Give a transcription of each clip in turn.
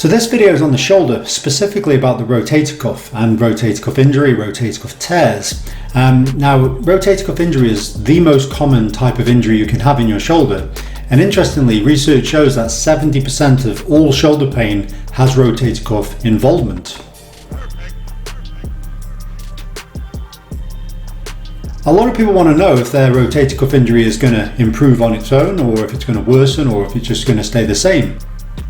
So this video is on the shoulder, specifically about the rotator cuff and rotator cuff injury, rotator cuff tears. Now, rotator cuff injury is the most common type of injury you can have in your shoulder. And interestingly, research shows that 70% of all shoulder pain has rotator cuff involvement. A lot of people want to know if their rotator cuff injury is going to improve on its own, or if it's going to worsen, or if it's just going to stay the same.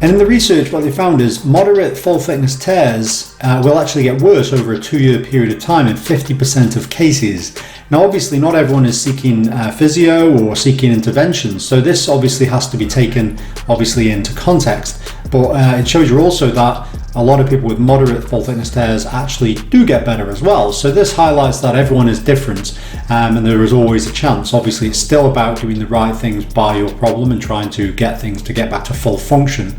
And in the research, what they found is moderate full thickness tears will actually get worse over a 2-year period of time in 50% of cases. Now, obviously, not everyone is seeking physio or seeking intervention, so this obviously has to be taken into context. But it shows you also that a lot of people with moderate full thickness tears actually do get better as well. So this highlights that everyone is different, and there is always a chance. Obviously, it's still about doing the right things by your problem and trying to get things to get back to full function.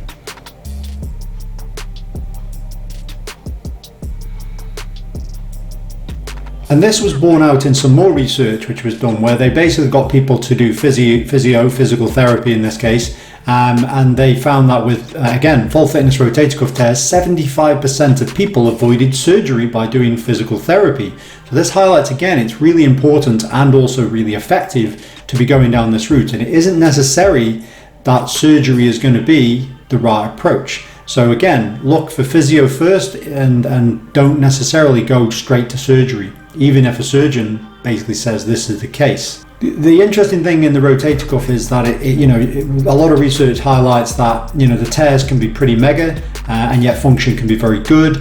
And this was borne out in some more research which was done, where they basically got people to do physical therapy in this case, and they found that with, again, full thickness rotator cuff tears, 75% of people avoided surgery by doing physical therapy. So this highlights, again, it's really important and also really effective to be going down this route, and it isn't necessary that surgery is going to be the right approach. So again, look for physio first and don't necessarily go straight to surgery, even if a surgeon basically says this is the case. The interesting thing in the rotator cuff is that a lot of research highlights that the tears can be pretty mega, and yet function can be very good.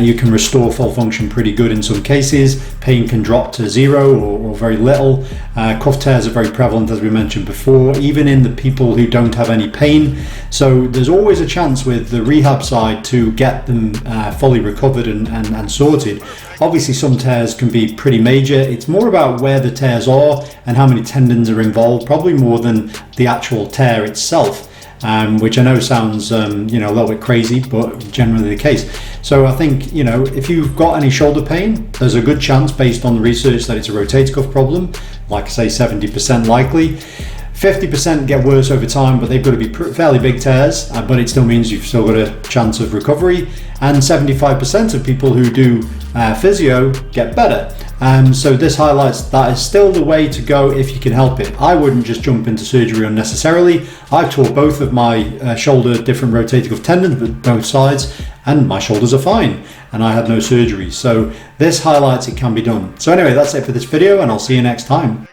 You can restore full function pretty good in some cases. Pain can drop to zero or very little. Cuff tears are very prevalent, as we mentioned before, even in the people who don't have any pain. So there's always a chance with the rehab side to get them fully recovered and sorted. Obviously, some tears can be pretty major. It's more about where the tears are and how many tendons are involved, probably more than the actual tear itself, which I know sounds a little bit crazy, but generally the case. So I think if you've got any shoulder pain, there's a good chance based on the research that it's a rotator cuff problem. Like I say, 70% likely. 50% get worse over time, but they've got to be fairly big tears, but it still means you've still got a chance of recovery. And 75% of people who do physio get better. So this highlights that is still the way to go if you can help it. I wouldn't just jump into surgery unnecessarily. I've tore both of my shoulder different rotator cuff tendons, but both sides, and my shoulders are fine, and I had no surgery. So this highlights it can be done. So anyway, that's it for this video, and I'll see you next time.